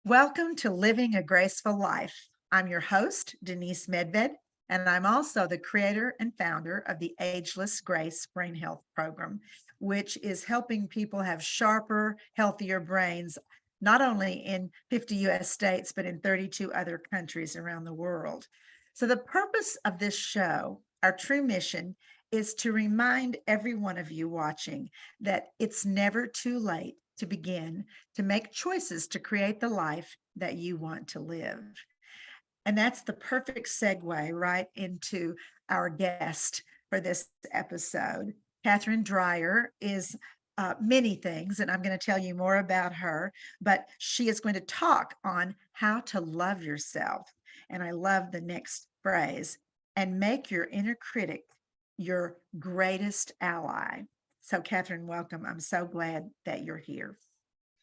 Welcome to Living a Graceful Life. I'm your host, Denise Medved, and I'm also the creator and founder of the Ageless Grace Brain Health Program, which is helping people have sharper, healthier brains, not only in 50 US states, but in 32 other countries around the world. So, the purpose of this show, our true mission, is to remind every one of you watching that it's never too late to begin to make choices to create the life that you want to live. And that's the perfect segue right into our guest for this episode. Katherine Dreyer is many things, and I'm going to tell you more about her, but she is going to talk on how to love yourself. And I love the next phrase, and make your inner critic your greatest ally. So, Katherine, welcome. I'm so glad that you're here.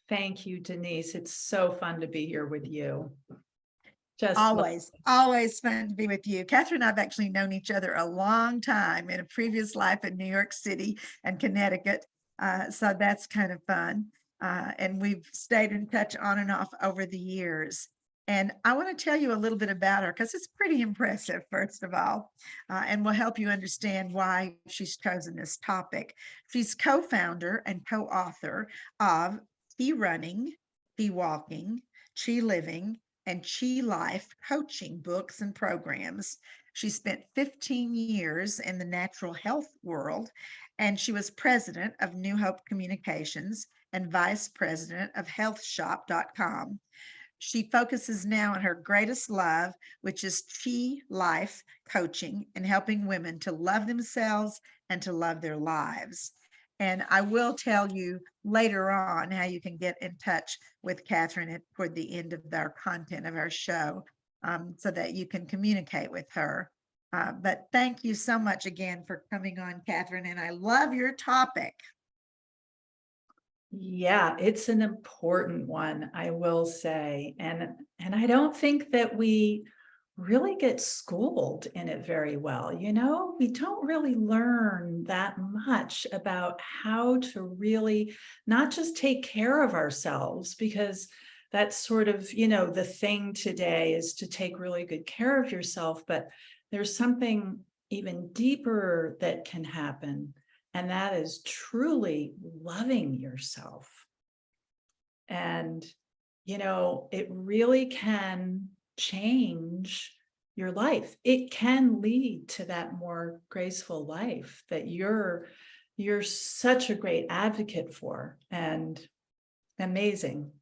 Thank you, Denise. It's so fun to be here with you. Always fun to be with you. Katherine and I've actually known each other a long time in a previous life in New York City and Connecticut. So that's kind of fun. And we've stayed in touch on and off over the years. And I want to tell you a little bit about her because it's pretty impressive, first of all, and will help you understand why she's chosen this topic. She's co-founder and co-author of ChiRunning, Chi Walking, ChiLiving, and Chi coaching books and programs. She spent 15 years in the natural health world, and she was president of New Hope Communications and vice president of healthshop.com. She focuses now on her greatest love, which is Chi Life coaching and helping women to love themselves and to love their lives. And I will tell you later on how you can get in touch with Katherine toward the end of our content of our show, so that you can communicate with her. But thank you so much again for coming on, Katherine. And I love your topic. Yeah, it's an important one, I will say. And I don't think that we really get schooled in it very well. We don't really learn that much about how to really not just take care of ourselves, because that's sort of, the thing today is to take really good care of yourself. But there's something even deeper that can happen. And that is truly loving yourself. And, it really can change your life. It can lead to that more graceful life that you're such a great advocate for, and amazing.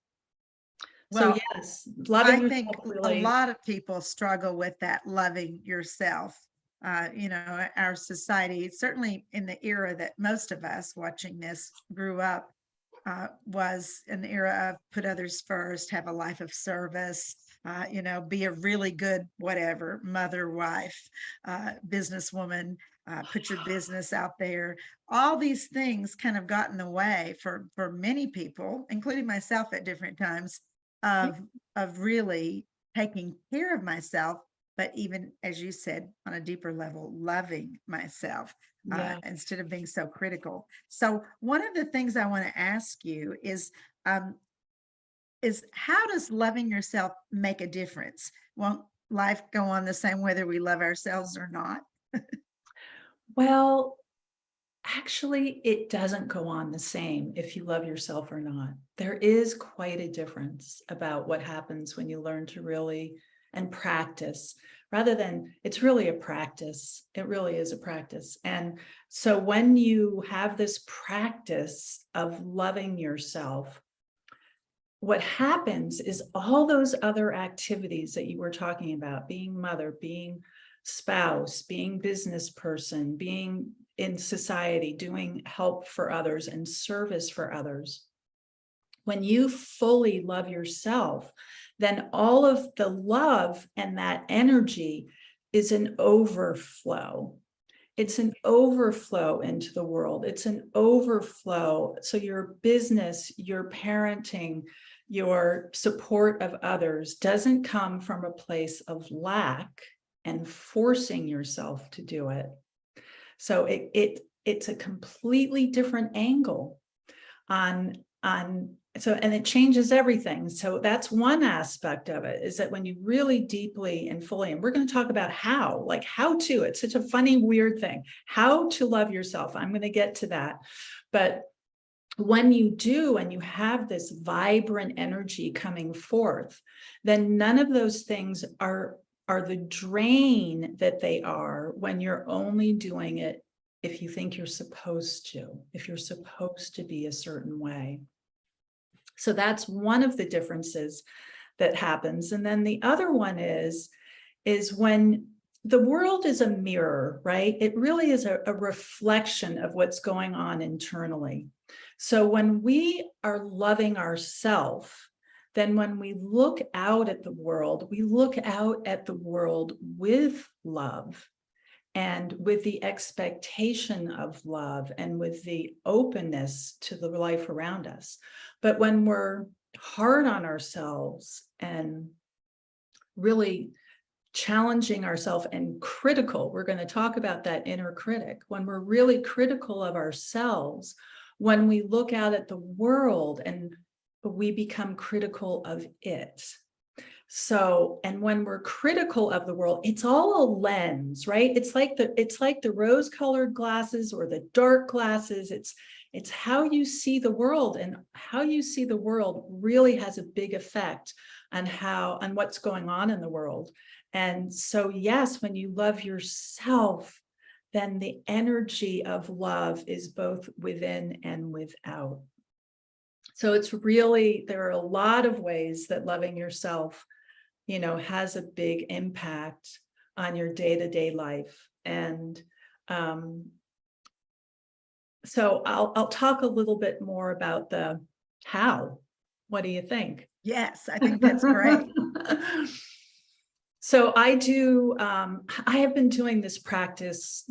Well, So yes, loving I think yourself a really. lot of people struggle with that loving yourself. Our society, certainly in the era that most of us watching this grew up, was an era of put others first, have a life of service, be a really good whatever, mother, wife, businesswoman, put your business out there. All these things kind of got in the way for many people, including myself at different times, of really taking care of myself, but even as you said, on a deeper level, loving myself, Yeah. instead of being so critical. So one of the things I want to ask you um, is how does loving yourself make a difference? Won't life go on the same whether we love ourselves or not? Well, actually, it doesn't go on the same if you love yourself or not. There is quite a difference about what happens when you learn to really and practice, rather than it's really a practice. It really is a practice. And so when you have this practice of loving yourself, what happens is all those other activities that you were talking about, being mother, being spouse, being business person, being in society, doing help for others and service for others. When you fully love yourself, then all of the love and that energy is an overflow. It's an overflow into the world. It's an overflow. So your business, your parenting, your support of others doesn't come from a place of lack and forcing yourself to do it. So it's a completely different angle on on, so, and it changes everything. So that's one aspect of it, is that when you really deeply and fully, and we're going to talk about how, like how to, it's such a funny, weird thing, how to love yourself. I'm going to get to that. But when you do, and you have this vibrant energy coming forth, then none of those things are the drain that they are when you're only doing it if you think you're supposed to, if you're supposed to be a certain way. So that's one of the differences that happens. And then the other one is when the world is a mirror, right? It really is a reflection of what's going on internally. So when we are loving ourselves, then when we look out at the world, we look out at the world with love and with the expectation of love and with the openness to the life around us. But when we're hard on ourselves and really challenging ourselves and critical, we're going to talk about that inner critic. When we're really critical of ourselves, when we look out at the world and we become critical of it. So, and when we're critical of the world, it's all a lens, right? It's like the rose-colored glasses or the dark glasses. It's how you see the world, and how you see the world really has a big effect on what's going on in the world. And so, yes, when you love yourself, then the energy of love is both within and without. So it's really, there are a lot of ways that loving yourself, has a big impact on your day-to-day life. And so I'll talk a little bit more about the how. What do you think? Yes, I think that's great. So I have been doing these practices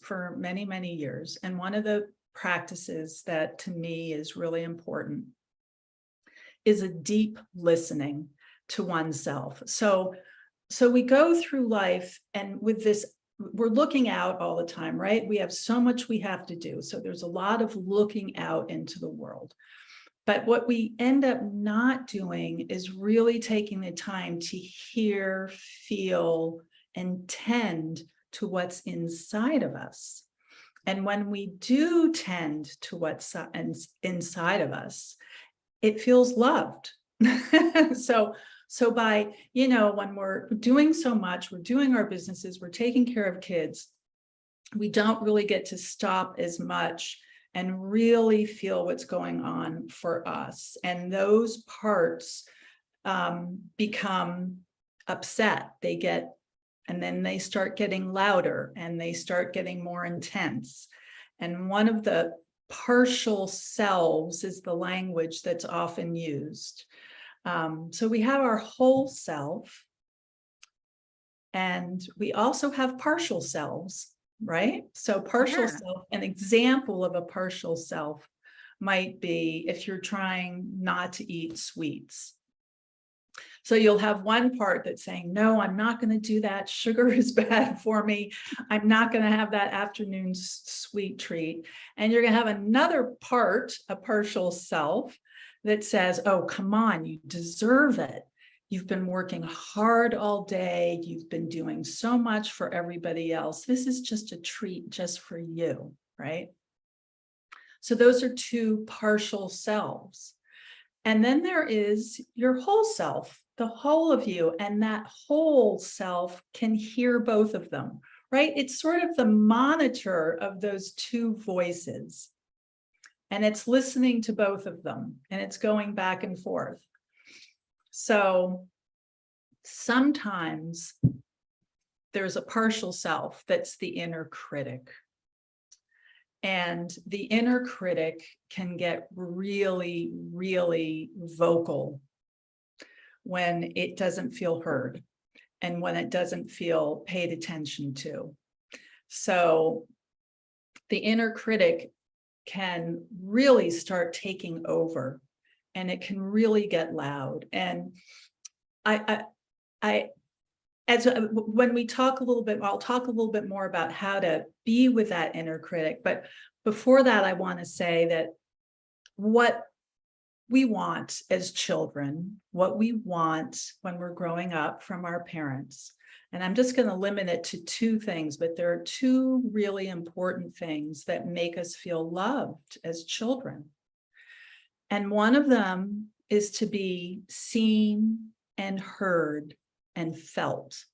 for many, many years. And one of the practices that to me is really important is a deep listening to oneself. So we go through life, and with this, we're looking out all the time, right? We have so much we have to do. So there's a lot of looking out into the world. But what we end up not doing is really taking the time to hear, feel, and tend to what's inside of us. And when we do tend to what's inside of us, it feels loved. So by, when we're doing so much, we're doing our businesses, we're taking care of kids, we don't really get to stop as much and really feel what's going on for us. And those parts become upset. And then they start getting louder, and they start getting more intense. And one of the partial selves is the language that's often used. So we have our whole self, and we also have partial selves, right? So partial self, an example of a partial self might be if you're trying not to eat sweets. So you'll have one part that's saying, no, I'm not going to do that. Sugar is bad for me. I'm not going to have that afternoon sweet treat. And you're going to have another part, a partial self, that says, oh, come on, you deserve it. You've been working hard all day. You've been doing so much for everybody else. This is just a treat just for you, right? So those are two partial selves. And then there is your whole self, the whole of you, and that whole self can hear both of them, right? It's sort of the monitor of those two voices. And it's listening to both of them, and it's going back and forth. So sometimes there's a partial self that's the inner critic. And the inner critic can get really, really vocal when it doesn't feel heard and when it doesn't feel paid attention to. So the inner critic can really start taking over, and it can really get loud. And when we talk a little bit, I'll talk a little bit more about how to be with that inner critic. But before that, I want to say that what we want as children, what we want when we're growing up from our parents. And I'm just going to limit it to two things, but there are two really important things that make us feel loved as children. And one of them is to be seen and heard and felt,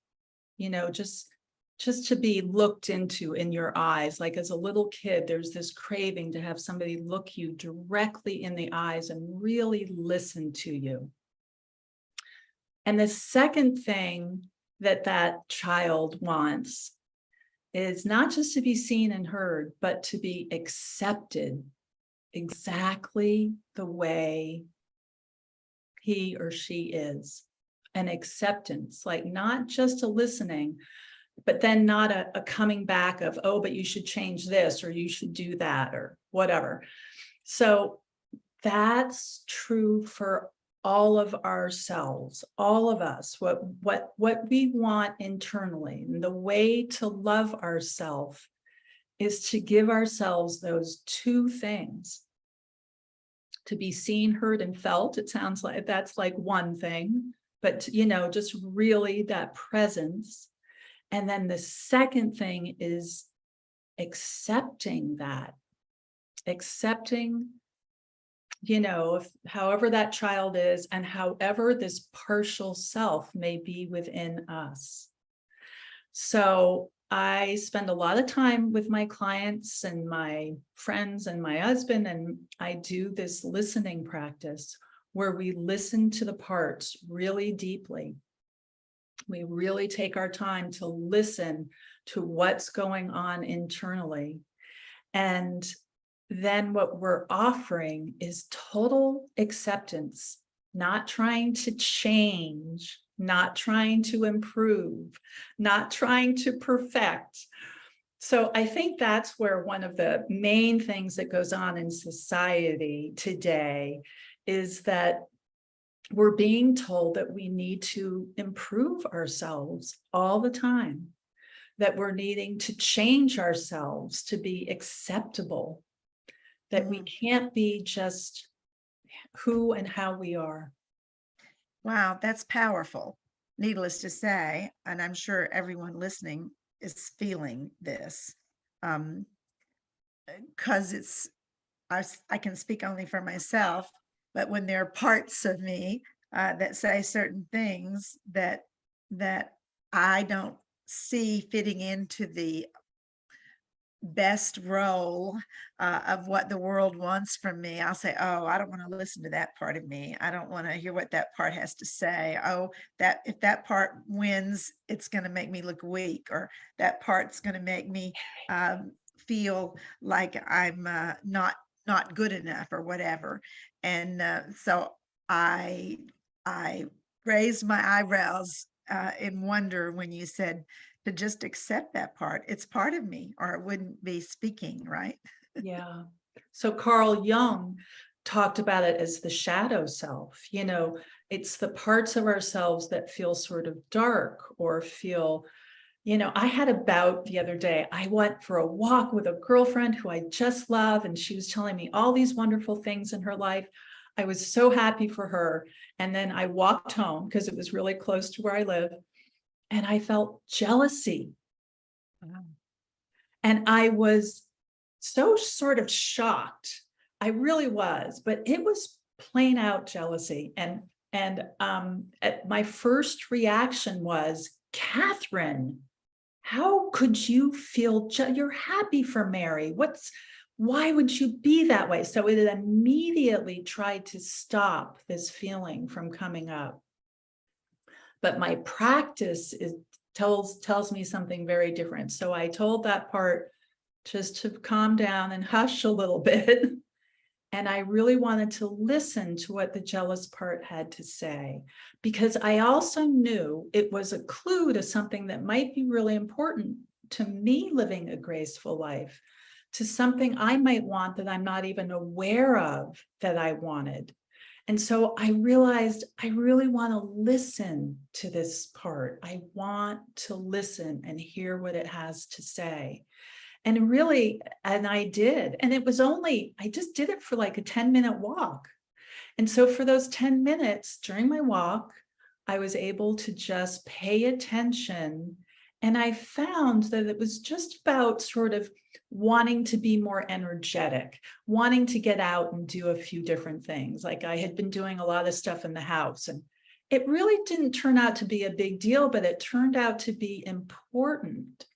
just to be looked into in your eyes. Like as a little kid, there's this craving to have somebody look you directly in the eyes and really listen to you. And the second thing that child wants is not just to be seen and heard, but to be accepted exactly the way he or she is. An acceptance, like not just a listening, but then not a coming back of, oh, but you should change this, or you should do that, or whatever. So that's true for all of ourselves, all of us, what we want internally. And the way to love ourselves is to give ourselves those two things. To be seen, heard, and felt. It sounds like that's like one thing, but just really that presence. And then the second thing is accepting that, if however that child is and however this partial self may be within us. So I spend a lot of time with my clients and my friends and my husband, and I do this listening practice where we listen to the parts really deeply. We really take our time to listen to what's going on internally. And then what we're offering is total acceptance, not trying to change, not trying to improve, not trying to perfect. So I think that's where one of the main things that goes on in society today is that we're being told that we need to improve ourselves all the time, that we're needing to change ourselves to be acceptable, that we can't be just who and how we are. Wow, that's powerful. Needless to say, and I'm sure everyone listening is feeling this, because I can speak only for myself, but when there are parts of me that say certain things that I don't see fitting into the best role of what the world wants from me, I'll say, oh, I don't want to listen to that part of me. I don't want to hear what that part has to say. Oh, that if that part wins, it's going to make me look weak, or that part's going to make me feel like I'm not good enough, or whatever. And so I raised my eyebrows in wonder when you said to just accept that part. It's part of me, or it wouldn't be speaking, right? Yeah. So Carl Jung talked about it as the shadow self. It's the parts of ourselves that feel sort of dark or feel, I had a bout the other day. I went for a walk with a girlfriend who I just love, and she was telling me all these wonderful things in her life. I was so happy for her. And then I walked home because it was really close to where I live. And I felt jealousy. Wow. And I was so sort of shocked. I really was, but it was plain out jealousy. And my first reaction was, Katherine, how could you feel? You're happy for Mary. Why would you be that way? So it immediately tried to stop this feeling from coming up. But my practice tells me something very different. So I told that part just to calm down and hush a little bit. And I really wanted to listen to what the jealous part had to say, because I also knew it was a clue to something that might be really important to me living a graceful life, to something I might want that I'm not even aware of that I wanted. And so I realized I really want to listen to this part. I want to listen and hear what it has to say. And really, and I did. And it was only, I just did it for like a 10-minute walk. And so for those 10 minutes during my walk, I was able to just pay attention. And I found that it was just about sort of wanting to be more energetic, wanting to get out and do a few different things. Like I had been doing a lot of stuff in the house, and it really didn't turn out to be a big deal, but it turned out to be important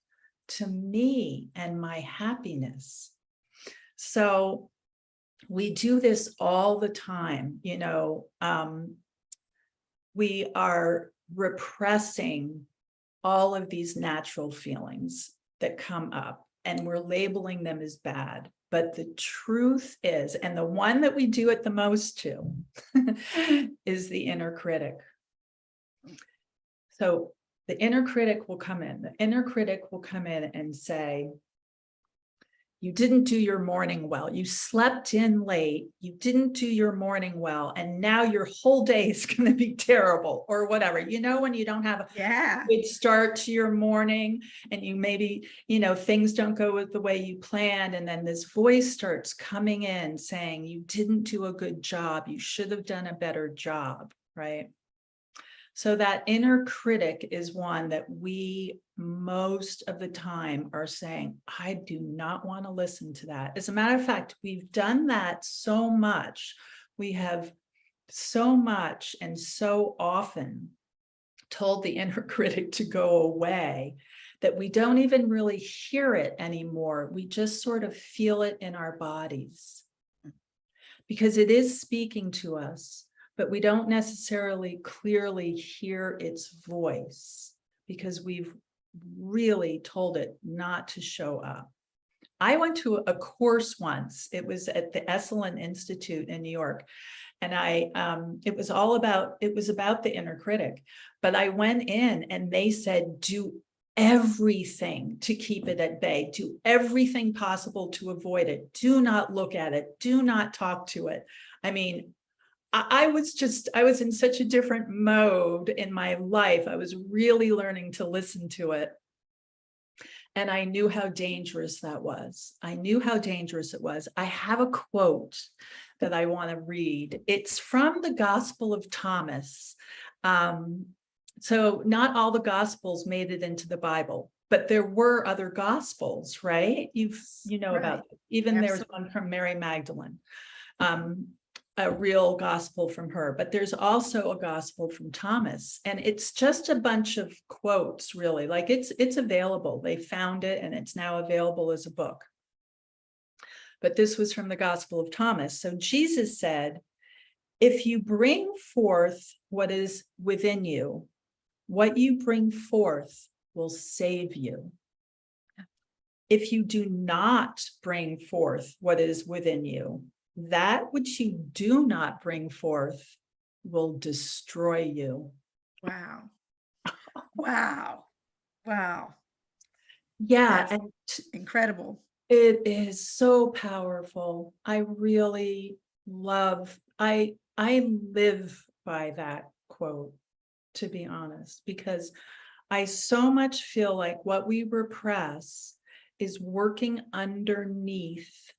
to me and my happiness. So we do this all the time, we are repressing all of these natural feelings that come up, and we're labeling them as bad. But the truth is, and the one that we do it the most to, is the inner critic. So the inner critic will come in. The inner critic will come in and say, you didn't do your morning well. You slept in late. You didn't do your morning well. And now your whole day is going to be terrible, or whatever. When you don't have a good start to your morning, and you maybe, things don't go the way you planned. And then this voice starts coming in saying, you didn't do a good job. You should have done a better job, right? So that inner critic is one that we most of the time are saying, I do not want to listen to that. As a matter of fact, we've done that so much. We have so much and so often told the inner critic to go away that we don't even really hear it anymore. We just sort of feel it in our bodies because it is speaking to us, but we don't necessarily clearly hear its voice because we've really told it not to show up. I went to a course once. It was at the Esalen Institute in New York. And it was about the inner critic, but I went in and they said, do everything to keep it at bay, do everything possible to avoid it. Do not look at it. Do not talk to it. I mean, I was in such a different mode in my life. I was really learning to listen to it. And I knew how dangerous that was. I knew how dangerous it was. I have a quote that I want to read. It's from the Gospel of Thomas. So not all the Gospels made it into the Bible, but there were other Gospels, right? You know Right. about it. Even Absolutely. there's one from Mary Magdalene. A real gospel from her, but there's also a gospel from Thomas, and it's just a bunch of quotes, really. Like it's available. They found it and it's now available as a book. But this was from the Gospel of Thomas. So Jesus said, if you bring forth what is within you, what you bring forth will save you. If you do not bring forth what is within you, that which you do not bring forth will destroy you. Wow. Wow. Wow. Yeah. That's And incredible. it is so powerful. I really I live by that quote, to be honest, because I so much feel like what we repress is working underneath,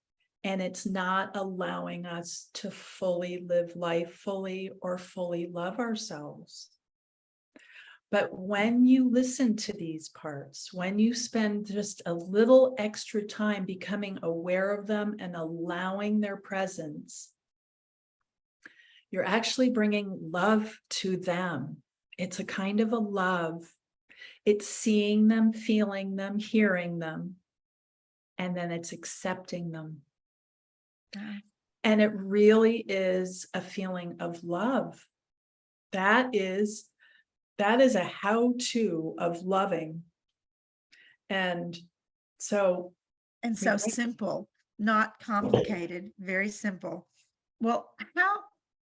and it's not allowing us to fully live life fully or fully love ourselves. But when you listen to these parts, when you spend just a little extra time becoming aware of them and allowing their presence, you're actually bringing love to them. It's a kind of a love. It's seeing them, feeling them, hearing them, and then it's accepting them. And it really is a feeling of love. That is a how-to of loving. And so simple, not complicated, very simple. Well,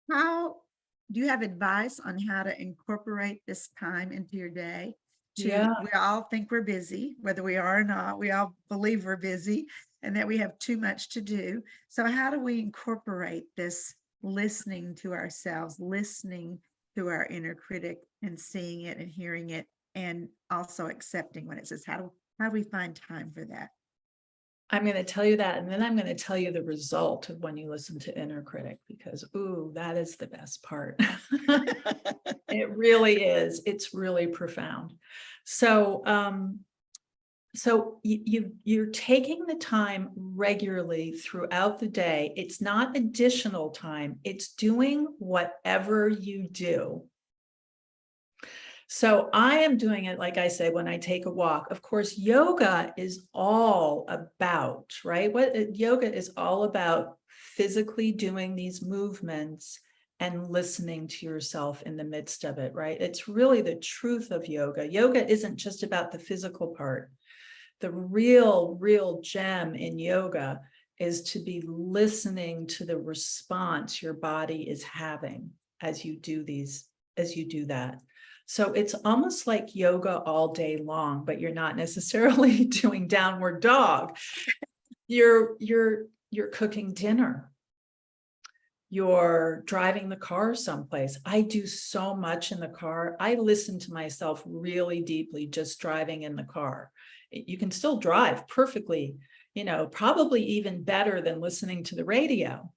how do you have advice on how to incorporate this time into your day? Yeah. We all think we're busy, whether we are or not. We all believe we're busy and that we have too much to do. So how do we incorporate this listening to ourselves, listening to our inner critic and seeing it and hearing it, and also accepting when it says, how do we find time for that? I'm going to tell you that, and then I'm going to tell you the result of when you listen to inner critic, because, ooh, that is the best part. It really is. It's really profound. So, you're taking the time regularly throughout the day. It's not additional time. It's doing whatever you do. So I am doing it, like I say, when I take a walk. Of course, yoga is all about, right? Yoga is all about physically doing these movements and listening to yourself in the midst of it, right? It's really the truth of yoga. Yoga isn't just about the physical part. The real gem in yoga is to be listening to the response your body is having as you do that. So it's almost like yoga all day long, but you're not necessarily doing downward dog. You're cooking dinner. You're driving the car someplace. I do so much in the car. I listen to myself really deeply just driving in the car. You can still drive perfectly, probably even better than listening to the radio.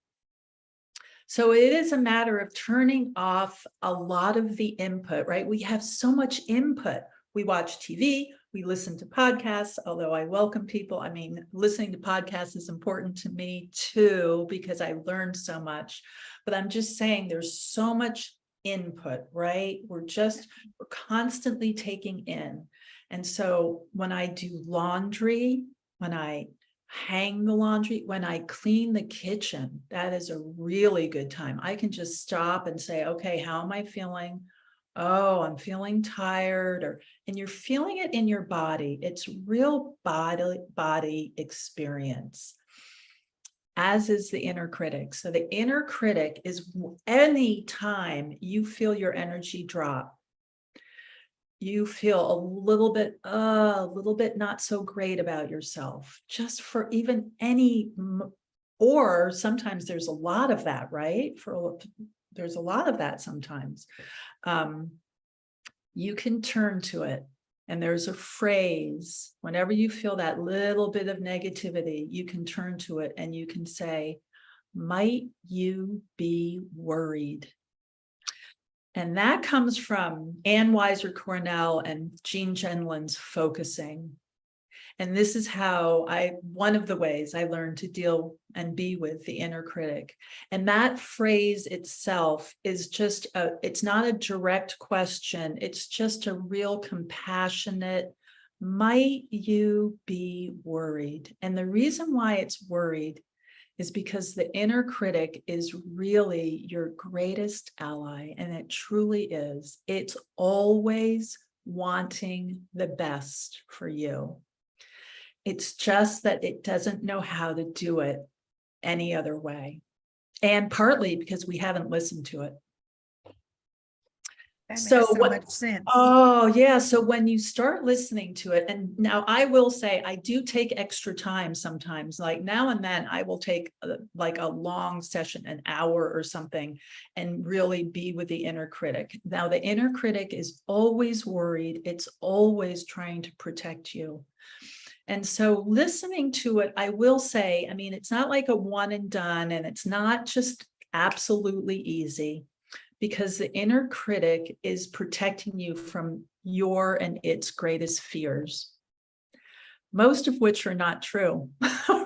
So it is a matter of turning off a lot of the input, right? We have so much input. We watch TV, we listen to podcasts, although I welcome people. I mean, listening to podcasts is important to me too, because I learned so much. But I'm just saying there's so much input, right? We're constantly taking in. And so when I do laundry, when I hang the laundry, when I clean the kitchen, that is a really good time. I can just stop and say, okay, how am I feeling? Oh, I'm feeling tired, and you're feeling it in your body. It's real body experience, as is the inner critic. So the inner critic is any time you feel your energy drop, you feel a little bit not so great about yourself, just for even or sometimes there's a lot of that, right? There's a lot of that sometimes. You can turn to it. And there's a phrase, whenever you feel that little bit of negativity, you can turn to it and you can say, might you be worried? And that comes from Ann Weiser Cornell and Jean Genlin's focusing. And this is how one of the ways I learned to deal and be with the inner critic. And that phrase itself is it's not a direct question. It's just a real compassionate, might you be worried? And the reason why it's worried is because the inner critic is really your greatest ally, and it truly is. It's always wanting the best for you. It's just that it doesn't know how to do it any other way. And partly because we haven't listened to it. That makes so much sense. Oh, yeah. So when you start listening to it, and now I will say, I do take extra time sometimes, like now and then I will take like a long session, an hour or something, and really be with the inner critic. Now, the inner critic is always worried. It's always trying to protect you. And so listening to it, I will say, I mean, it's not like a one and done, and it's not just absolutely easy, because the inner critic is protecting you from your and its greatest fears, most of which are not true,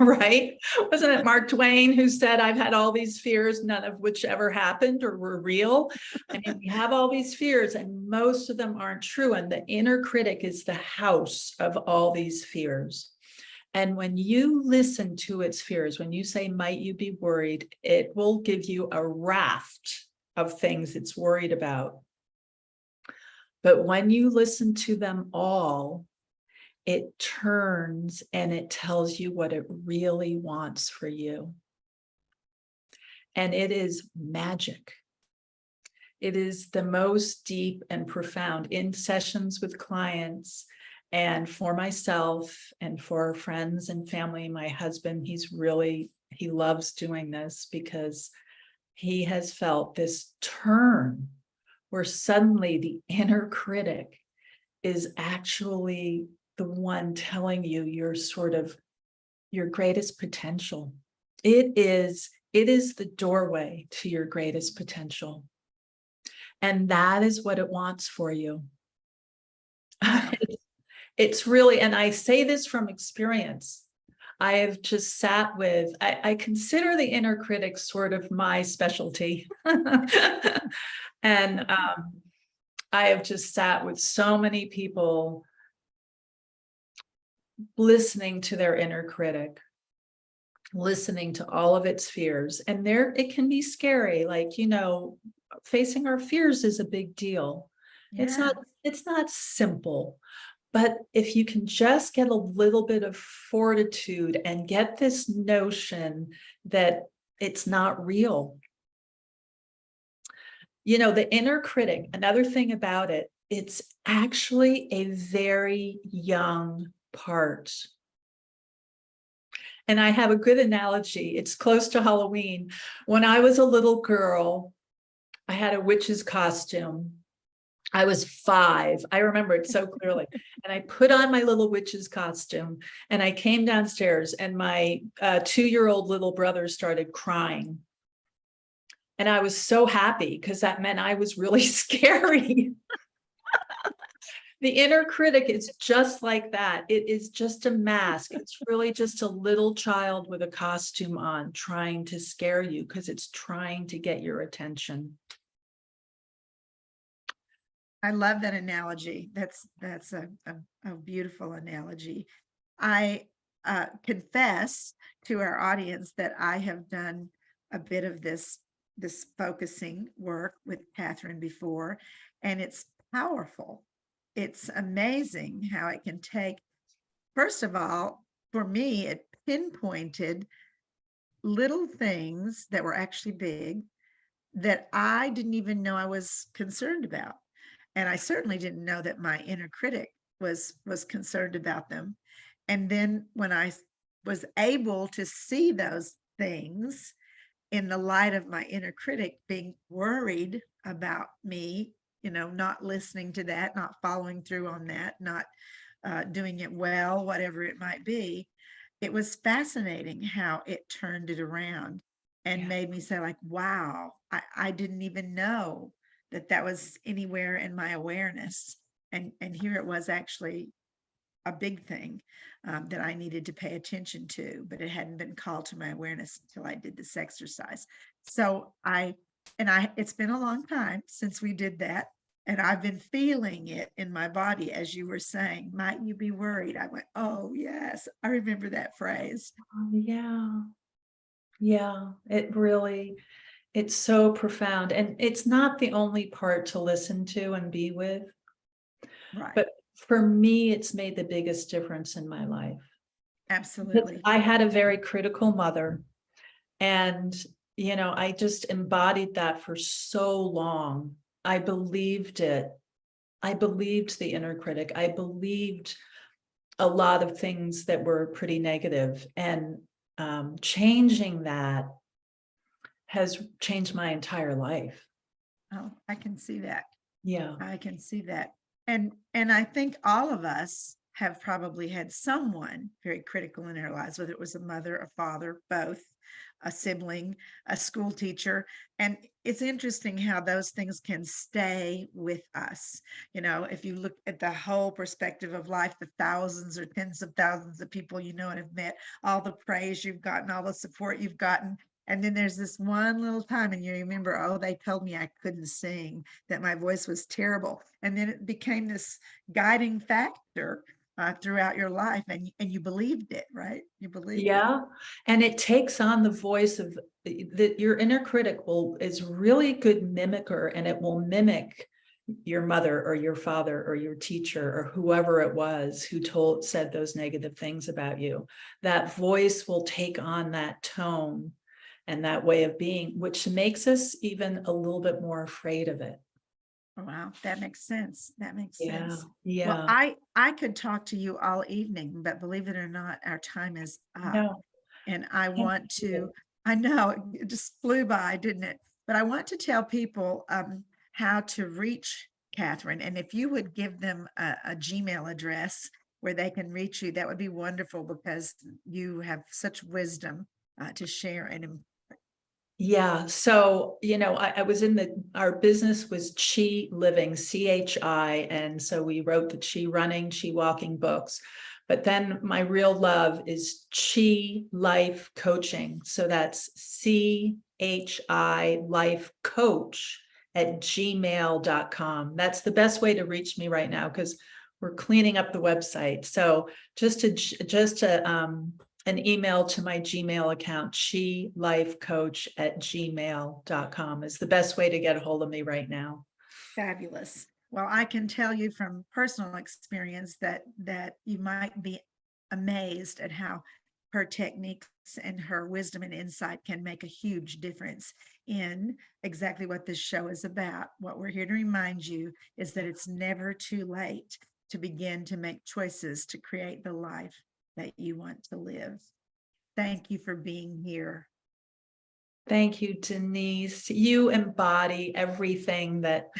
right? Wasn't it Mark Twain who said, I've had all these fears, none of which ever happened or were real? I mean, we have all these fears and most of them aren't true. And the inner critic is the house of all these fears. And when you listen to its fears, when you say, might you be worried, it will give you a raft of things it's worried about. But when you listen to them all, it turns and it tells you what it really wants for you. And it is magic. It is the most deep and profound. In sessions with clients and for myself and for friends and family, my husband, he loves doing this because he has felt this turn where suddenly the inner critic is actually the one telling you you're sort of your greatest potential. It is the doorway to your greatest potential. And that is what it wants for you. Wow. It's really, and I say this from experience. I have just sat with, I consider the inner critic sort of my specialty. And I have just sat with so many people listening to their inner critic, listening to all of its fears. And there, it can be scary. Like, facing our fears is a big deal. Yeah. It's not simple. But if you can just get a little bit of fortitude and get this notion that it's not real. The inner critic, another thing about it, it's actually a very young part. And I have a good analogy. It's close to Halloween. When I was a little girl, I had a witch's costume. I was 5. I remember it so clearly. And I put on my little witch's costume and I came downstairs and my 2-year-old little brother started crying. And I was so happy because that meant I was really scary. The inner critic is just like that. It is just a mask. It's really just a little child with a costume on trying to scare you because it's trying to get your attention. I love that analogy. That's a beautiful analogy. I confess to our audience that I have done a bit of this focusing work with Katherine before, and it's powerful. It's amazing how it can take, first of all, for me, it pinpointed little things that were actually big that I didn't even know I was concerned about. And I certainly didn't know that my inner critic was concerned about them. And then when I was able to see those things in the light of my inner critic being worried about me, not listening to that, not following through on that, not doing it well, whatever it might be, it was fascinating how it turned it around and made me say, like, wow, I didn't even know that was anywhere in my awareness. And here it was actually a big thing that I needed to pay attention to, but it hadn't been called to my awareness until I did this exercise. So it's been a long time since we did that. And I've been feeling it in my body, as you were saying, might you be worried? I went, oh, yes, I remember that phrase. Yeah. Yeah, it's so profound. And it's not the only part to listen to and be with. Right. But for me, it's made the biggest difference in my life. Absolutely. I had a very critical mother. And, I just embodied that for so long. I believed it. I believed the inner critic. I believed a lot of things that were pretty negative. And changing that has changed my entire life. Oh, I can see that. Yeah. I can see that. And I think all of us have probably had someone very critical in our lives, whether it was a mother, a father, both, a sibling, a school teacher. And it's interesting how those things can stay with us. If you look at the whole perspective of life, the thousands or tens of thousands of people and have met, all the praise you've gotten, all the support you've gotten. And then there's this one little time and you remember, oh, they told me I couldn't sing, that my voice was terrible. And then it became this guiding factor throughout your life, and you believed it, right? You believed it. Yeah. And it takes on the voice of that your inner critic is really good mimicker, and it will mimic your mother or your father or your teacher or whoever it was who said those negative things about you. That voice will take on that tone and that way of being, which makes us even a little bit more afraid of it. Wow, that makes sense. That makes sense. Yeah. Well, I could talk to you all evening, but believe it or not, our time is up. No. And I want to, I know it just flew by, didn't it? But I want to tell people how to reach Katherine. And if you would give them a Gmail address where they can reach you, that would be wonderful because you have such wisdom to share and Yeah. So, I was our business was ChiLiving, CHI. And so we wrote the ChiRunning, Chi Walking books. But then my real love is Chi Life Coaching. So that's CHI Life Coach at gmail.com. That's the best way to reach me right now because we're cleaning up the website. So just to an email to my Gmail account, chilifecoach at gmail.com is the best way to get a hold of me right now. fabulous. Well, I can tell you from personal experience that you might be amazed at how her techniques and her wisdom and insight can make a huge difference in exactly what this show is about. What we're here to remind you is that it's never too late to begin to make choices to create the life that you want to live. Thank you for being here. Thank you, Denise. You embody everything that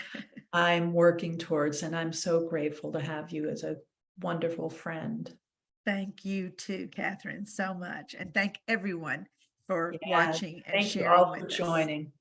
I'm working towards, and I'm so grateful to have you as a wonderful friend. Thank you too, Katherine, so much. And thank everyone for Yeah, watching and thank you sharing all for with us. joining.